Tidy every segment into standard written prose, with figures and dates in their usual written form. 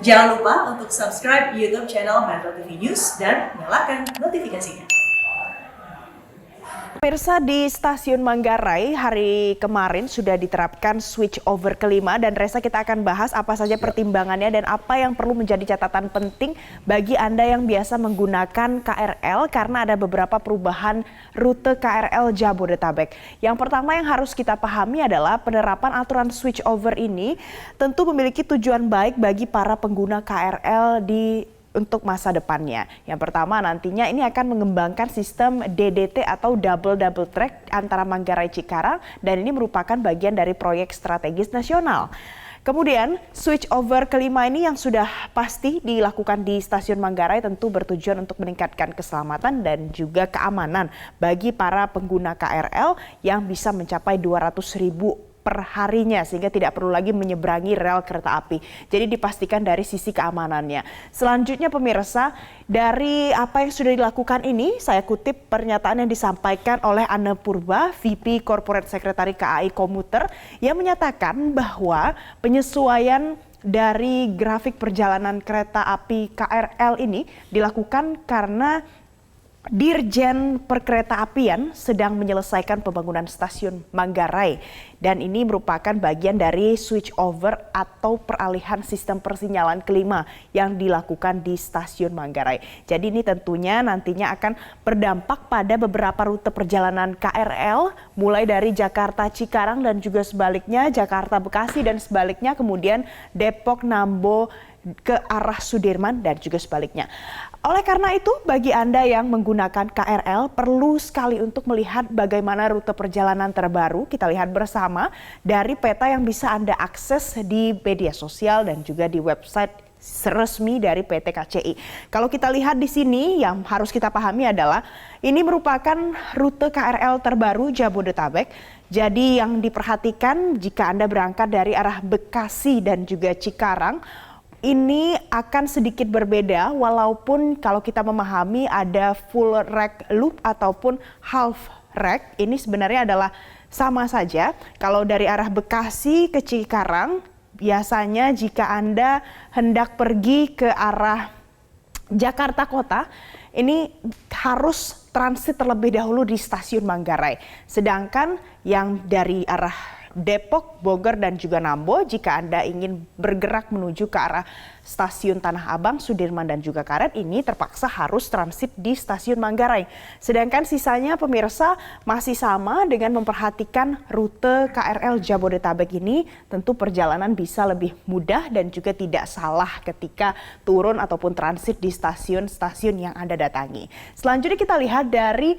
Jangan lupa untuk subscribe YouTube channel Metro TV News dan nyalakan notifikasinya. Pemirsa, di Stasiun Manggarai hari kemarin sudah diterapkan switch over kelima dan Reza, kita akan bahas apa saja pertimbangannya dan apa yang perlu menjadi catatan penting bagi Anda yang biasa menggunakan KRL karena ada beberapa perubahan rute KRL Jabodetabek. Yang pertama yang harus kita pahami adalah penerapan aturan switch over ini tentu memiliki tujuan baik bagi para pengguna KRL untuk masa depannya. Yang pertama, nantinya ini akan mengembangkan sistem DDT atau double track antara Manggarai Cikarang dan ini merupakan bagian dari proyek strategis nasional. Kemudian switch over kelima ini yang sudah pasti dilakukan di Stasiun Manggarai tentu bertujuan untuk meningkatkan keselamatan dan juga keamanan bagi para pengguna KRL yang bisa mencapai 200.000 per harinya sehingga tidak perlu lagi menyeberangi rel kereta api. Jadi dipastikan dari sisi keamanannya. Selanjutnya pemirsa, dari apa yang sudah dilakukan ini saya kutip pernyataan yang disampaikan oleh Anne Purba, VP Corporate Secretary KAI Komuter, yang menyatakan bahwa penyesuaian dari grafik perjalanan kereta api KRL ini dilakukan karena Dirjen Perkeretaapian sedang menyelesaikan pembangunan stasiun Manggarai dan ini merupakan bagian dari switch over atau peralihan sistem persinyalan kelima yang dilakukan di stasiun Manggarai. Jadi ini tentunya nantinya akan berdampak pada beberapa rute perjalanan KRL mulai dari Jakarta Cikarang dan juga sebaliknya, Jakarta Bekasi dan sebaliknya, kemudian Depok Nambo ke arah Sudirman dan juga sebaliknya. Oleh karena itu, bagi Anda yang menggunakan KRL perlu sekali untuk melihat bagaimana rute perjalanan terbaru. Kita lihat bersama dari peta yang bisa Anda akses di media sosial dan juga di website resmi dari PT KCI. Kalau kita lihat di sini yang harus kita pahami adalah ini merupakan rute KRL terbaru Jabodetabek. Jadi yang diperhatikan jika Anda berangkat dari arah Bekasi dan juga Cikarang, ini akan sedikit berbeda walaupun kalau kita memahami ada full rack loop ataupun half rack, ini sebenarnya adalah sama saja. Kalau dari arah Bekasi ke Cikarang, biasanya jika Anda hendak pergi ke arah Jakarta Kota, ini harus transit terlebih dahulu di Stasiun Manggarai. Sedangkan yang dari arah Depok, Bogor, dan juga Nambo, jika Anda ingin bergerak menuju ke arah Stasiun Tanah Abang, Sudirman, dan juga Karet, ini terpaksa harus transit di Stasiun Manggarai. Sedangkan sisanya pemirsa masih sama dengan memperhatikan rute KRL Jabodetabek ini, tentu perjalanan bisa lebih mudah dan juga tidak salah ketika turun ataupun transit di stasiun-stasiun yang Anda datangi. Selanjutnya kita lihat dari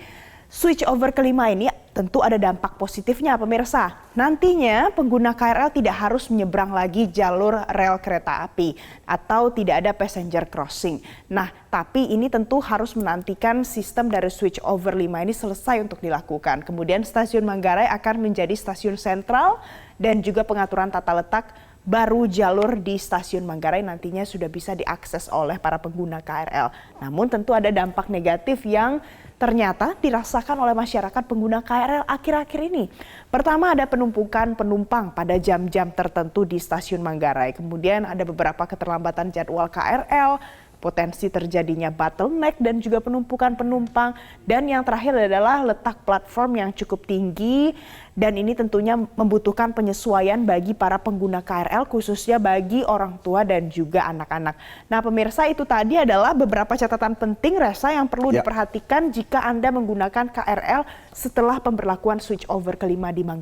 switch over kelima ini tentu ada dampak positifnya pemirsa. Nantinya pengguna KRL tidak harus menyeberang lagi jalur rel kereta api atau tidak ada passenger crossing. Nah, tapi ini tentu harus menantikan sistem dari switch over 5 ini selesai untuk dilakukan. Kemudian Stasiun Manggarai akan menjadi stasiun sentral dan juga pengaturan tata letak baru jalur di Stasiun Manggarai nantinya sudah bisa diakses oleh para pengguna KRL. Namun tentu ada dampak negatif yang ternyata dirasakan oleh masyarakat pengguna KRL akhir-akhir ini. Pertama, ada penumpukan penumpang pada jam-jam tertentu di Stasiun Manggarai. Kemudian ada beberapa keterlambatan jadwal KRL, potensi terjadinya bottleneck dan juga penumpukan penumpang. Dan yang terakhir adalah letak platform yang cukup tinggi dan ini tentunya membutuhkan penyesuaian bagi para pengguna KRL khususnya bagi orang tua dan juga anak-anak. Nah pemirsa, itu tadi adalah beberapa catatan penting Reza yang perlu diperhatikan jika Anda menggunakan KRL setelah pemberlakuan switch over kelima di Manggarai.